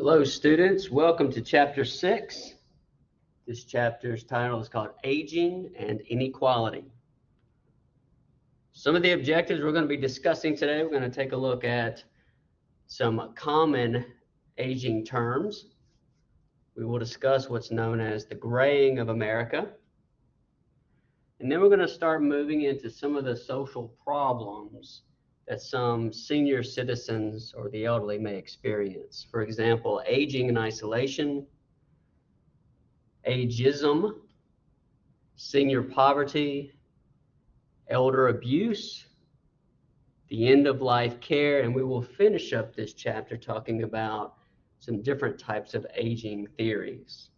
Hello, students. Welcome to Chapter 6. This chapter's title is called Aging and Inequality. Some of the objectives we're going to be discussing today, we're going to take a look at some common aging terms. We will discuss what's known as the graying of America. And then we're going to start moving into some of the social problems that some senior citizens or the elderly may experience. For example, aging in isolation, ageism, senior poverty, elder abuse, the end of life care, and we will finish up this chapter talking about some different types of aging theories.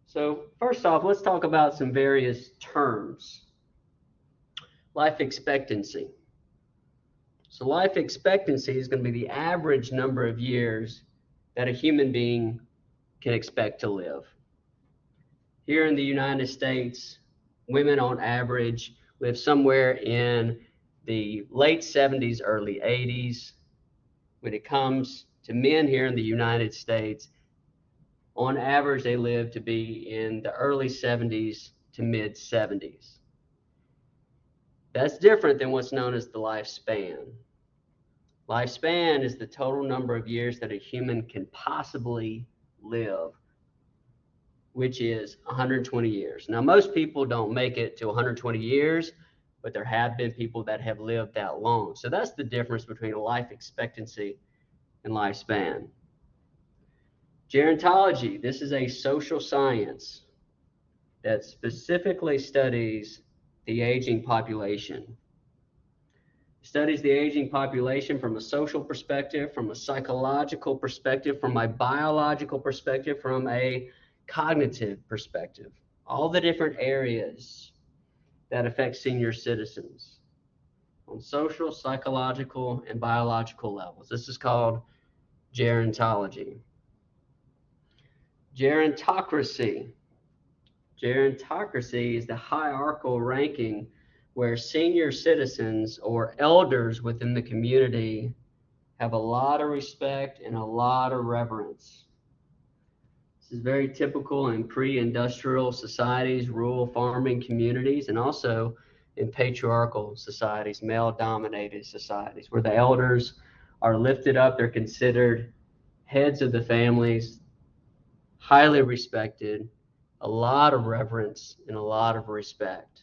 So first off, let's talk about some various terms. Life expectancy. So life expectancy is going to be the average number of years that a human being can expect to live. Here in the United States, women on average live somewhere in the late 70s, early 80s. When it comes to men here in the United States, on average, they live to be in the early 70s to mid 70s. That's different than what's known as the lifespan. Lifespan is the total number of years that a human can possibly live, which is 120 years. Now, most people don't make it to 120 years, but there have been people that have lived that long. So that's the difference between a life expectancy and lifespan. Gerontology, this is a social science that specifically studies the aging population. Studies the aging population from a social perspective, from a psychological perspective, from a biological perspective, from a cognitive perspective, all the different areas that affect senior citizens on social, psychological, and biological levels. This is called gerontology. Gerontocracy. Gerontocracy is the hierarchical ranking where senior citizens or elders within the community have a lot of respect and a lot of reverence. This is very typical in pre-industrial societies, rural farming communities, and also in patriarchal societies, male-dominated societies, where the elders are lifted up. They're considered heads of the families, highly respected, a lot of reverence, and a lot of respect.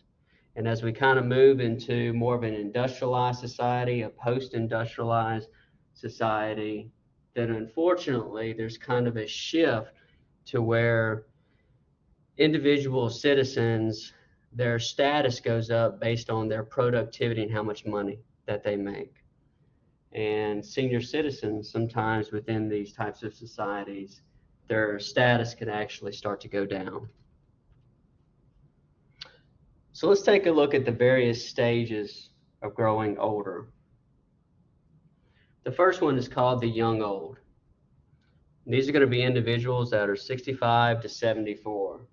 And as we kind of move into more of an industrialized society, a post-industrialized society, then unfortunately there's kind of a shift to where individual citizens, their status goes up based on their productivity and how much money that they make. And senior citizens, sometimes within these types of societies, their status can actually start to go down. So let's take a look at the various stages of growing older. The first one is called the young old. These are going to be individuals that are 65 to 74.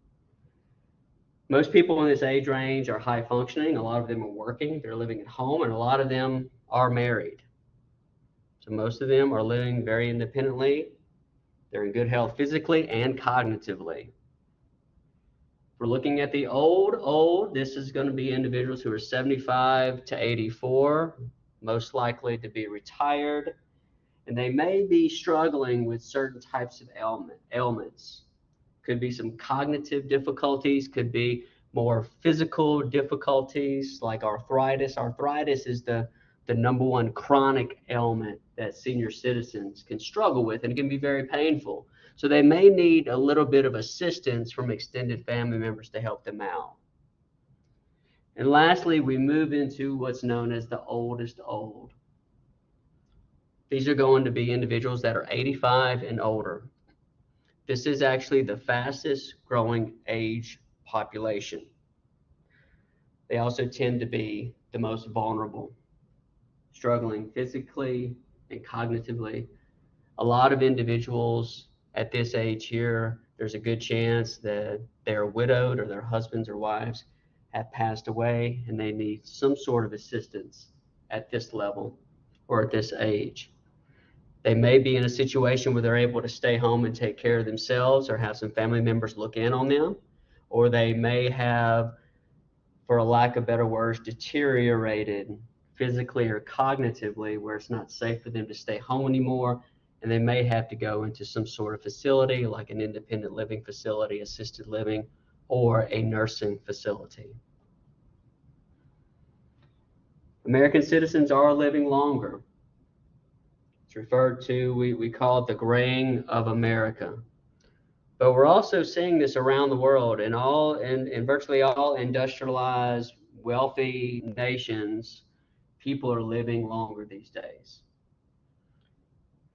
Most people in this age range are high functioning. A lot of them are working, they're living at home, and a lot of them are married. So most of them are living very independently. They're in good health physically and cognitively. If we're looking at the old, this is going to be individuals who are 75 to 84, most likely to be retired, and they may be struggling with certain types of ailments. Could be some cognitive difficulties, could be more physical difficulties like arthritis. Arthritis is the number one chronic ailment that senior citizens can struggle with, and it can be very painful. So they may need a little bit of assistance from extended family members to help them out. And lastly, we move into what's known as the oldest old. These are going to be individuals that are 85 and older. This is actually the fastest growing age population. They also tend to be the most vulnerable, struggling physically and cognitively. A lot of individuals at this age here, there's a good chance that they're widowed or their husbands or wives have passed away and they need some sort of assistance at this level or at this age. They may be in a situation where they're able to stay home and take care of themselves or have some family members look in on them, or they may have, for a lack of better words, deteriorated physically or cognitively where it's not safe for them to stay home anymore, and they may have to go into some sort of facility like an independent living facility, assisted living, or a nursing facility. American citizens are living longer. It's referred to, we call it the graying of America. But we're also seeing this around the world in virtually all industrialized, wealthy nations. People are living longer these days.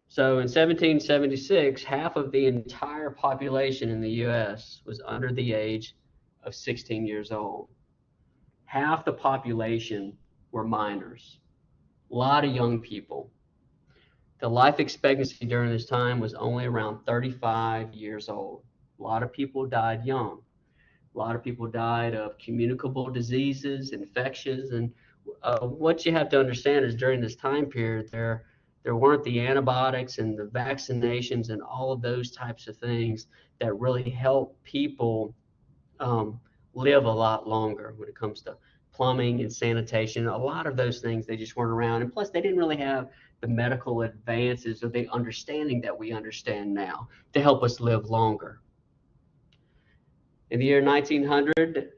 So in 1776, half of the entire population in the US was under the age of 16 years old. Half the population were minors. A lot of young people. The life expectancy during this time was only around 35 years old. A lot of people died young. A lot of people died of communicable diseases, infections, and what you have to understand is during this time period, there weren't the antibiotics and the vaccinations and all of those types of things that really help people live a lot longer when it comes to plumbing and sanitation. A lot of those things, they just weren't around. And plus, they didn't really have the medical advances or the understanding that we understand now to help us live longer. In the year 1900,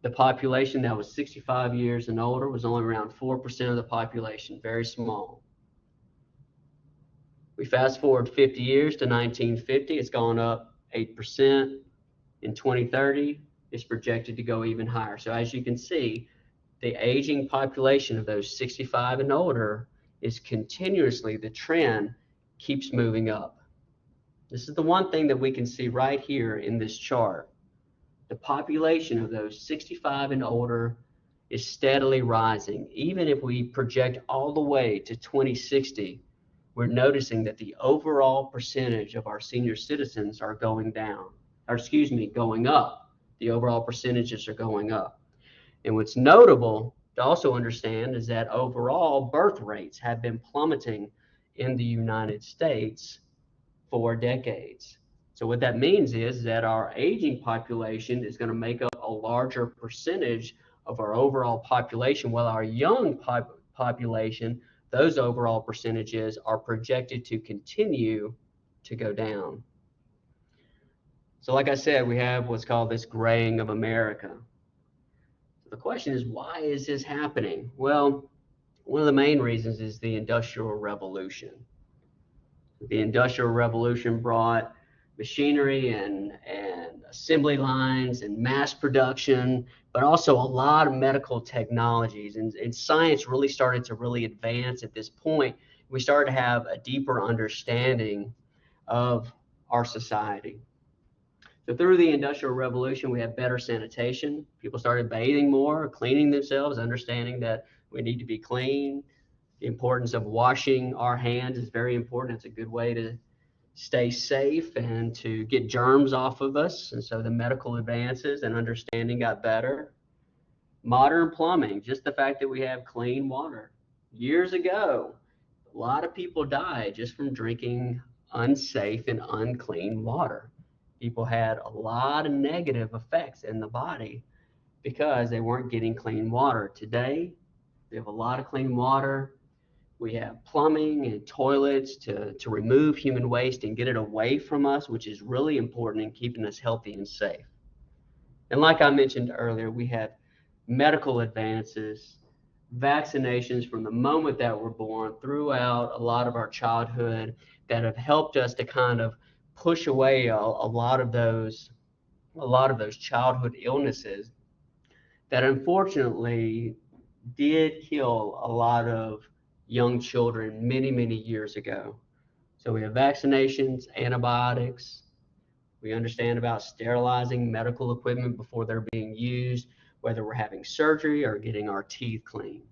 the population that was 65 years and older was only around 4% of the population, very small. We fast forward 50 years to 1950, it's gone up 8%. In 2030, it's projected to go even higher. So as you can see, the aging population of those 65 and older is continuously, the trend keeps moving up. This is the one thing that we can see right here in this chart. The population of those 65 and older is steadily rising. Even if we project all the way to 2060, we're noticing that the overall percentage of our senior citizens are going down, or excuse me, going up. The overall percentages are going up. And what's notable to also understand is that overall birth rates have been plummeting in the United States for decades. So what that means is that our aging population is going to make up a larger percentage of our overall population, while our young population, those overall percentages are projected to continue to go down. So like I said, we have what's called this graying of America. So the question is, why is this happening? Well, one of the main reasons is the Industrial Revolution. The Industrial Revolution brought machinery and assembly lines and mass production, but also a lot of medical technologies. And science really started to really advance at this point. We started to have a deeper understanding of our society. So through the Industrial Revolution, we had better sanitation. People started bathing more, cleaning themselves, understanding that we need to be clean. The importance of washing our hands is very important. It's a good way to stay safe and to get germs off of us. And so the medical advances and understanding got better. Modern plumbing, just the fact that we have clean water. Years ago, a lot of people died just from drinking unsafe and unclean water. People had a lot of negative effects in the body because they weren't getting clean water. Today, we have a lot of clean water. We have plumbing and toilets to remove human waste and get it away from us, which is really important in keeping us healthy and safe. And like I mentioned earlier, we have medical advances, vaccinations from the moment that we're born throughout a lot of our childhood that have helped us to kind of push away a lot of those childhood illnesses that unfortunately did kill a lot of young children many, many years ago. So we have vaccinations, antibiotics. We understand about sterilizing medical equipment before they're being used, whether we're having surgery or getting our teeth cleaned.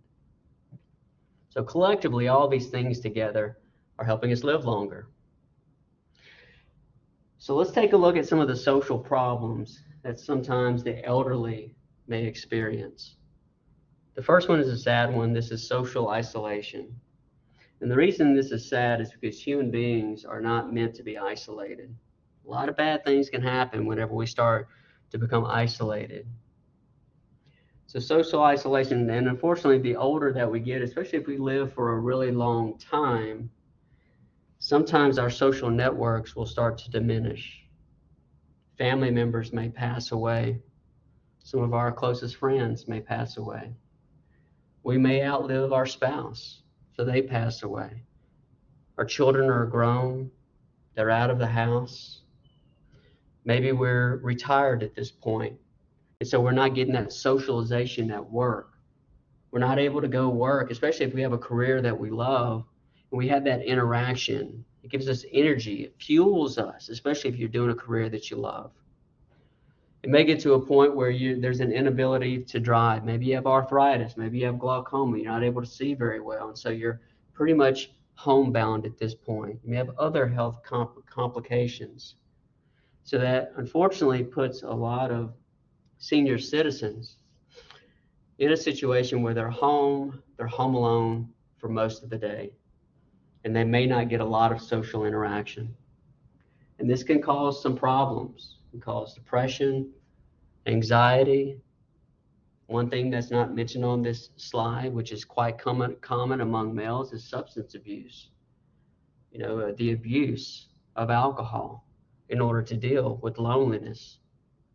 So collectively, all these things together are helping us live longer. So let's take a look at some of the social problems that sometimes the elderly may experience. The first one is a sad one. This is social isolation. And the reason this is sad is because human beings are not meant to be isolated. A lot of bad things can happen whenever we start to become isolated. So social isolation, and unfortunately, the older that we get, especially if we live for a really long time, sometimes our social networks will start to diminish. Family members may pass away. Some of our closest friends may pass away. We may outlive our spouse, so they pass away. Our children are grown, they're out of the house. Maybe we're retired at this point, and so we're not getting that socialization at work. We're not able to go work, especially if we have a career that we love, and we have that interaction. It gives us energy, it fuels us, especially if you're doing a career that you love. It may get to a point where there's an inability to drive. Maybe you have arthritis, maybe you have glaucoma, you're not able to see very well, and so you're pretty much homebound at this point. You may have other health complications. So that unfortunately puts a lot of senior citizens in a situation where they're home alone for most of the day, and they may not get a lot of social interaction. And this can cause some problems. It can cause depression, anxiety. One thing that's not mentioned on this slide, which is quite common among males, is substance abuse. The abuse of alcohol in order to deal with loneliness.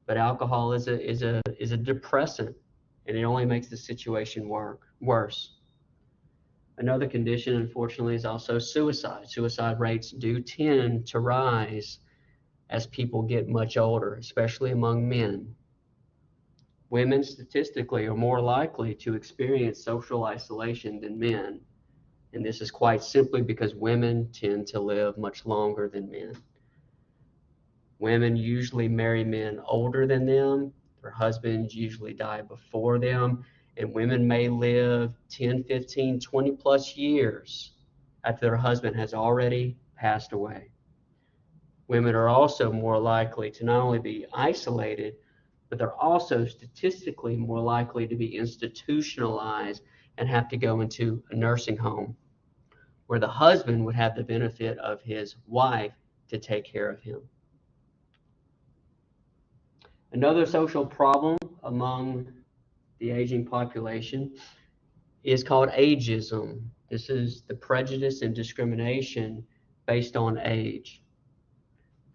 But alcohol is a depressant, and it only makes the situation worse. Another condition, unfortunately, is also suicide. Suicide rates do tend to rise as people get much older, especially among men. Women statistically are more likely to experience social isolation than men, and this is quite simply because women tend to live much longer than men. Women usually marry men older than them. Their husbands usually die before them, and women may live 10, 15, 20 plus years after their husband has already passed away. Women are also more likely to not only be isolated, but they're also statistically more likely to be institutionalized and have to go into a nursing home, where the husband would have the benefit of his wife to take care of him. Another social problem among the aging population is called ageism. This is the prejudice and discrimination based on age.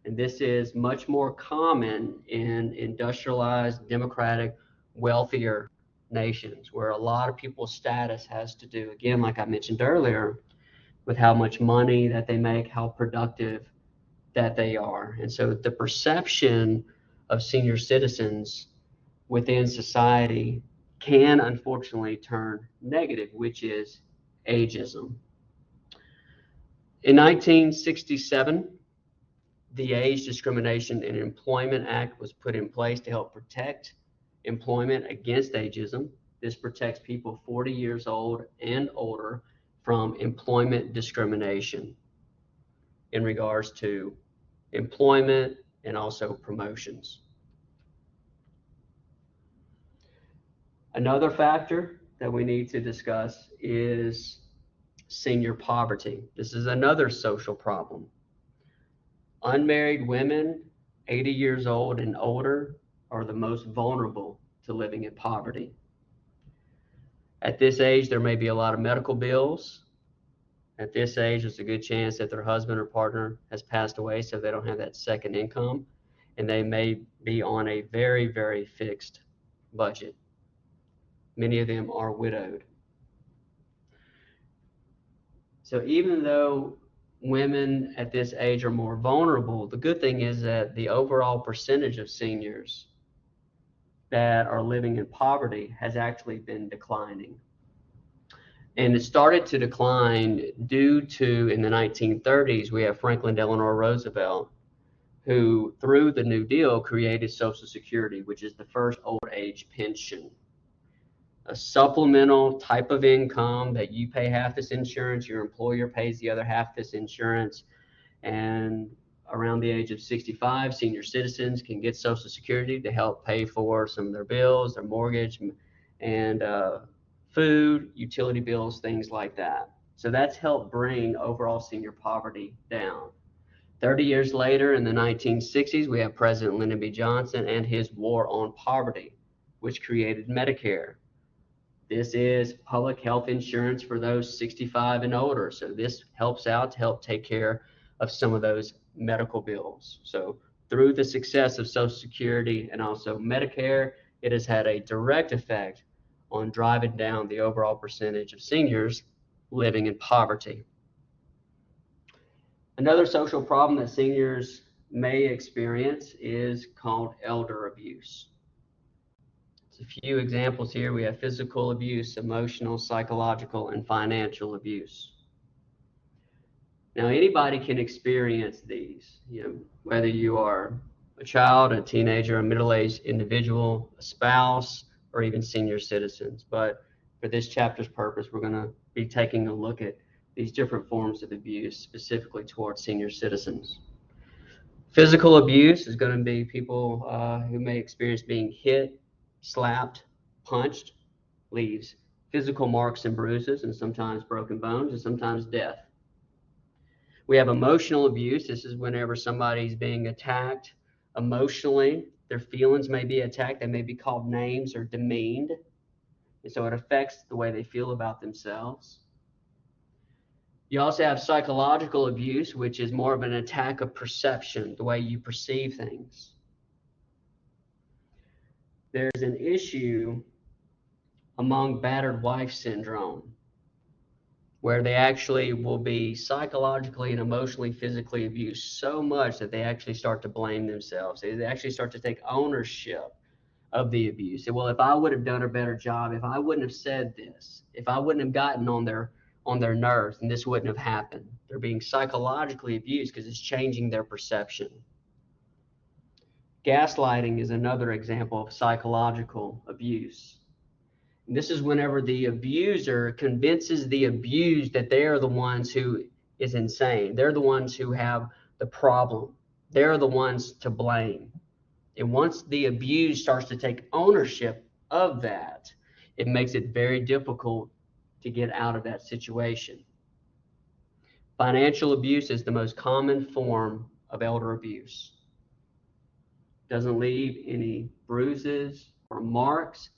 And this is much more common in industrialized, democratic, wealthier nations, where a lot of people's status has to do, again, like I mentioned earlier, with how much money that they make, how productive that they are. And so the perception of senior citizens within society can unfortunately turn negative, which is ageism. In 1967, the Age Discrimination in Employment Act was put in place to help protect employment against ageism. This protects people 40 years old and older from employment discrimination in regards to employment and also promotions. Another factor that we need to discuss is senior poverty. This is another social problem. Unmarried women 80 years old and older are the most vulnerable to living in poverty. At this age, there may be a lot of medical bills. At this age, there's a good chance that their husband or partner has passed away, so they don't have that second income, and they may be on a very, very fixed budget. Many of them are widowed. So even though women at this age are more vulnerable, the good thing is that the overall percentage of seniors that are living in poverty has actually been declining. And it started to decline due to, in the 1930s, we have Franklin Delano Roosevelt, who, through the New Deal, created Social Security, which is the first old age pension. A supplemental type of income that you pay half this insurance, your employer pays the other half this insurance, and around the age of 65, senior citizens can get Social Security to help pay for some of their bills, their mortgage, and food, utility bills, things like that. So that's helped bring overall senior poverty down. 30 years later, in the 1960s, we have President Lyndon B. Johnson and his war on poverty, which created Medicare. This is public health insurance for those 65 and older. So this helps out to help take care of some of those medical bills. So through the success of Social Security and also Medicare, it has had a direct effect on driving down the overall percentage of seniors living in poverty. Another social problem that seniors may experience is called elder abuse. A few examples here. We have physical abuse, emotional, psychological, and financial abuse. Now, anybody can experience these, whether you are a child, a teenager, a middle-aged individual, a spouse, or even senior citizens. But for this chapter's purpose, we're going to be taking a look at these different forms of abuse, specifically towards senior citizens. Physical abuse is going to be people who may experience being hit, slapped, punched, leaves physical marks and bruises, and sometimes broken bones, and sometimes death. We have emotional abuse. This is whenever somebody's being attacked emotionally. Their feelings may be attacked. They may be called names or demeaned. And so it affects the way they feel about themselves. You also have psychological abuse, which is more of an attack of perception, the way you perceive things. There's an issue among battered wife syndrome, where they actually will be psychologically and emotionally, physically abused so much that they actually start to blame themselves. They actually start to take ownership of the abuse. Say, well, if I would have done a better job, if I wouldn't have said this, if I wouldn't have gotten on their nerves, then this wouldn't have happened. They're being psychologically abused because it's changing their perception. Gaslighting is another example of psychological abuse. And this is whenever the abuser convinces the abused that they are the ones who is insane. They're the ones who have the problem. They're the ones to blame. And once the abused starts to take ownership of that, it makes it very difficult to get out of that situation. Financial abuse is the most common form of elder abuse. Doesn't leave any bruises or marks.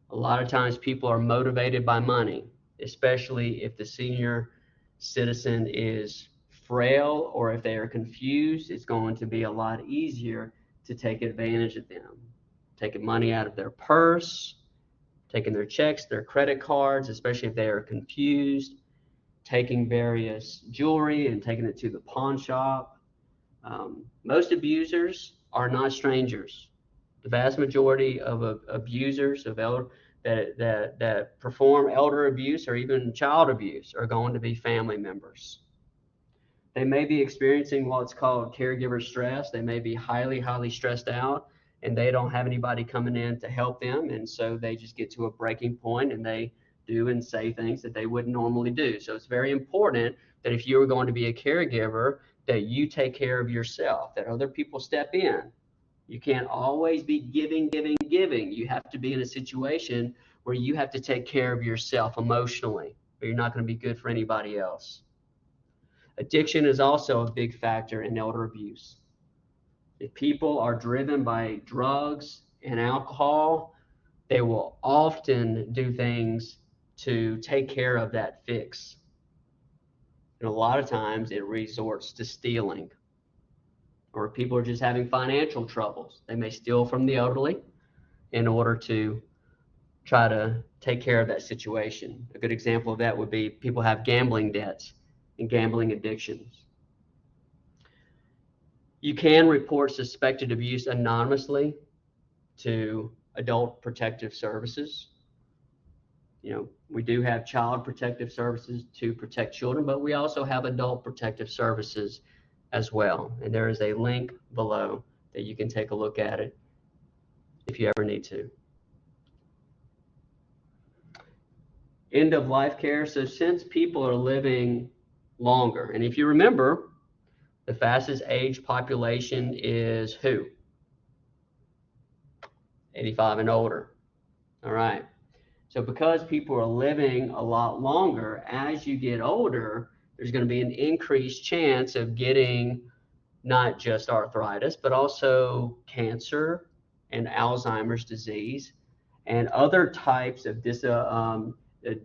A lot of times people are motivated by money, especially if the senior citizen is frail or if they are confused. It's going to be a lot easier to take advantage of them, taking money out of their purse, taking their checks, their credit cards, especially if they are confused, taking various jewelry and taking it to the pawn shop. Most abusers are not strangers. The vast majority of abusers of that perform elder abuse or even child abuse are going to be family members. They may be experiencing what's called caregiver stress. They may be highly, highly stressed out, and they don't have anybody coming in to help them, and so they just get to a breaking point and they do and say things that they wouldn't normally do. So it's very important that if you're going to be a caregiver, that you take care of yourself, that other people step in. You can't always be giving. You have to be in a situation where you have to take care of yourself emotionally, or you're not going to be good for anybody else. Addiction is also a big factor in elder abuse. If people are driven by drugs and alcohol, they will often do things to take care of that fix. And a lot of times it resorts to stealing. Or people are just having financial troubles. They may steal from the elderly in order to try to take care of that situation. A good example of that would be people have gambling debts and gambling addictions. You can report suspected abuse anonymously to Adult Protective Services. We do have Child Protective Services to protect children, but we also have Adult Protective Services as well. And there is a link below that you can take a look at it if you ever need to. End of life care. So since people are living longer, and if you remember, the fastest age population is who? 85 and older. All right. So because people are living a lot longer, as you get older, there's going to be an increased chance of getting not just arthritis, but also cancer and Alzheimer's disease and other types of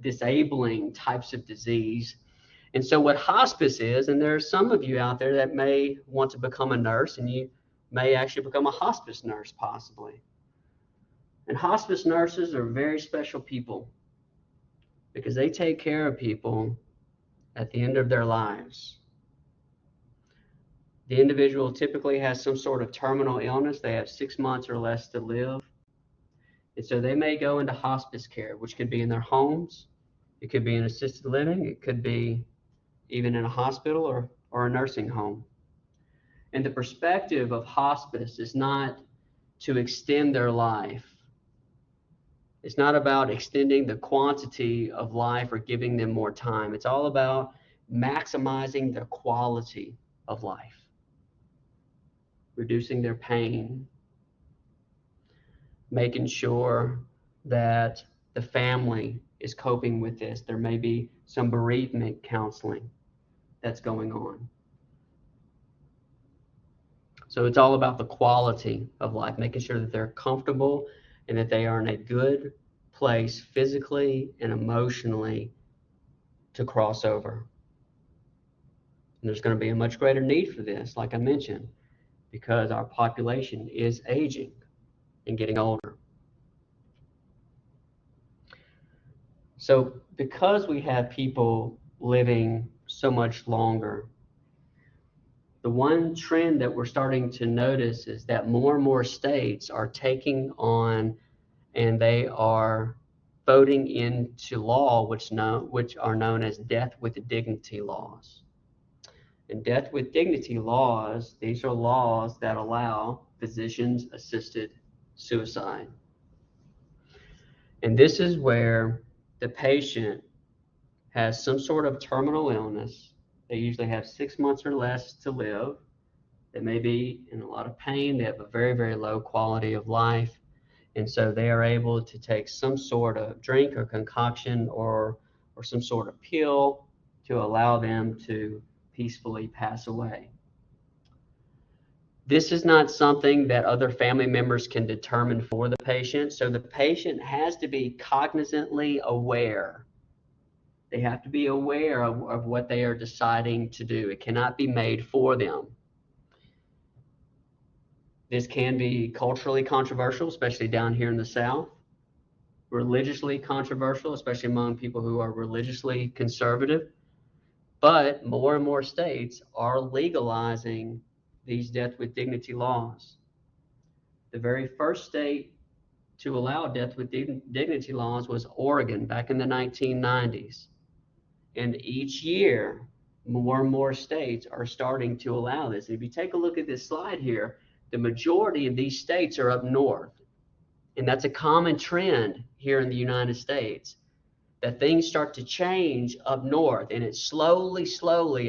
disabling types of disease. And so what hospice is, and there are some of you out there that may want to become a nurse, and you may actually become a hospice nurse possibly. And hospice nurses are very special people because they take care of people at the end of their lives. The individual typically has some sort of terminal illness. They have 6 months or less to live. And so they may go into hospice care, which could be in their homes. It could be in assisted living. It could be even in a hospital or a nursing home. And the perspective of hospice is not to extend their life. It's not about extending the quantity of life or giving them more time. It's all about maximizing the quality of life, reducing their pain, making sure that the family is coping with this. There may be some bereavement counseling that's going on. So it's all about the quality of life, making sure that they're comfortable and that they are in a good place physically and emotionally to cross over. And there's going to be a much greater need for this, like I mentioned, because our population is aging and getting older. So because we have people living so much longer, the one trend that we're starting to notice is that more and more states are taking on and they are voting into law which are known as death with dignity laws. And death with dignity laws, these are laws that allow physician-assisted suicide. And this is where the patient has some sort of terminal illness. They usually have 6 months or less to live. They may be in a lot of pain. They have a very, very low quality of life. And so they are able to take some sort of drink or concoction or some sort of pill to allow them to peacefully pass away. This is not something that other family members can determine for the patient. So the patient has to be cognizantly aware. They have to be aware of what they are deciding to do. It cannot be made for them. This can be culturally controversial, especially down here in the South. Religiously controversial, especially among people who are religiously conservative. But more and more states are legalizing these death with dignity laws. The very first state to allow death with dignity laws was Oregon back in the 1990s. And each year, more and more states are starting to allow this. And if you take a look at this slide here, the majority of these states are up north. And that's a common trend here in the United States, that things start to change up north. And it's slowly,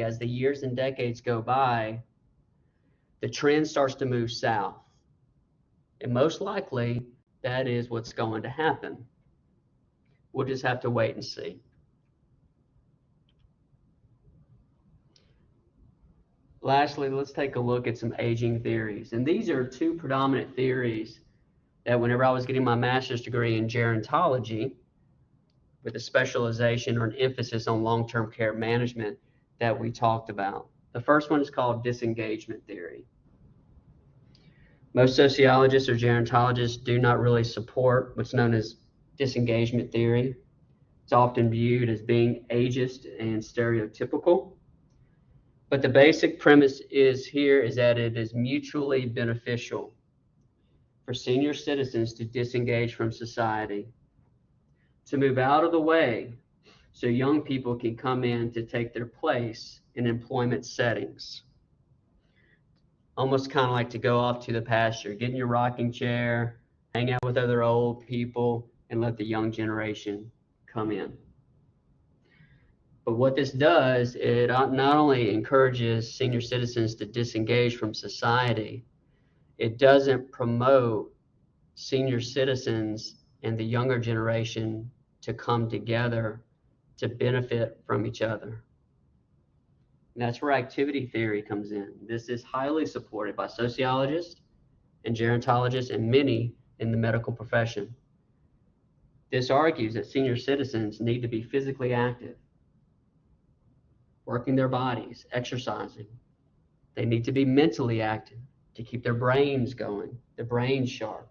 as the years and decades go by, the trend starts to move south. And most likely, that is what's going to happen. We'll just have to wait and see. Lastly, let's take a look at some aging theories. And these are two predominant theories that whenever I was getting my master's degree in gerontology, with a specialization or an emphasis on long-term care management, that we talked about. The first one is called disengagement theory. Most sociologists or gerontologists do not really support what's known as disengagement theory. It's often viewed as being ageist and stereotypical. But the basic premise is that it is mutually beneficial for senior citizens to disengage from society, to move out of the way so young people can come in to take their place in employment settings. Almost kind of like to go off to the pasture, get in your rocking chair, hang out with other old people, and let the young generation come in. But what this does, it not only encourages senior citizens to disengage from society, it doesn't promote senior citizens and the younger generation to come together to benefit from each other. And that's where activity theory comes in. This is highly supported by sociologists and gerontologists and many in the medical profession. This argues that senior citizens need to be physically active, working their bodies, exercising. They need to be mentally active to keep their brains going, their brains sharp.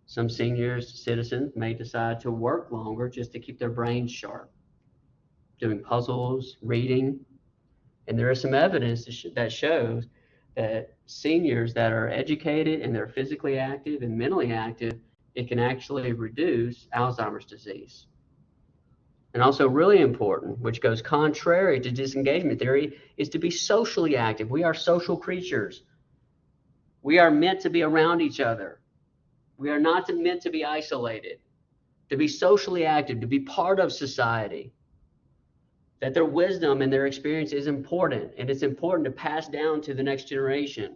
Some senior citizens may decide to work longer just to keep their brains sharp, doing puzzles, reading. And there is some evidence that shows that seniors that are educated and they're physically active and mentally active, it can actually reduce Alzheimer's disease. And also really important, which goes contrary to disengagement theory, is to be socially active. We are social creatures. We are meant to be around each other. We are not meant to be isolated, to be socially active, to be part of society. That their wisdom and their experience is important, and it's important to pass down to the next generation.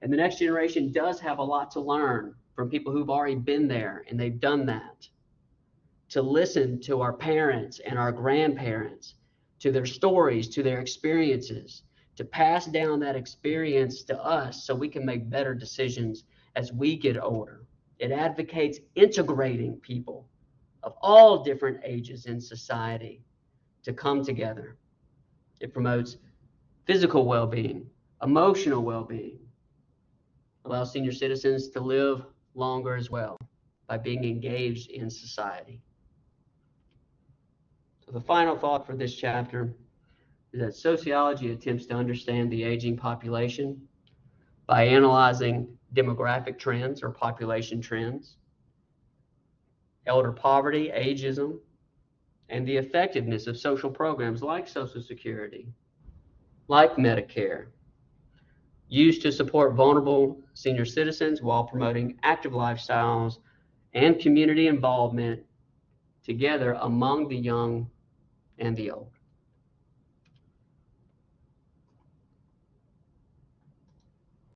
And the next generation does have a lot to learn from people who've already been there and they've done that. To listen to our parents and our grandparents, to their stories, to their experiences, to pass down that experience to us so we can make better decisions as we get older. It advocates integrating people of all different ages in society to come together. It promotes physical well-being, emotional well-being, allows senior citizens to live longer as well by being engaged in society. So the final thought for this chapter is that sociology attempts to understand the aging population by analyzing demographic trends or population trends, elder poverty, ageism, and the effectiveness of social programs like Social Security, like Medicare, used to support vulnerable senior citizens while promoting active lifestyles and community involvement together among the young and the old.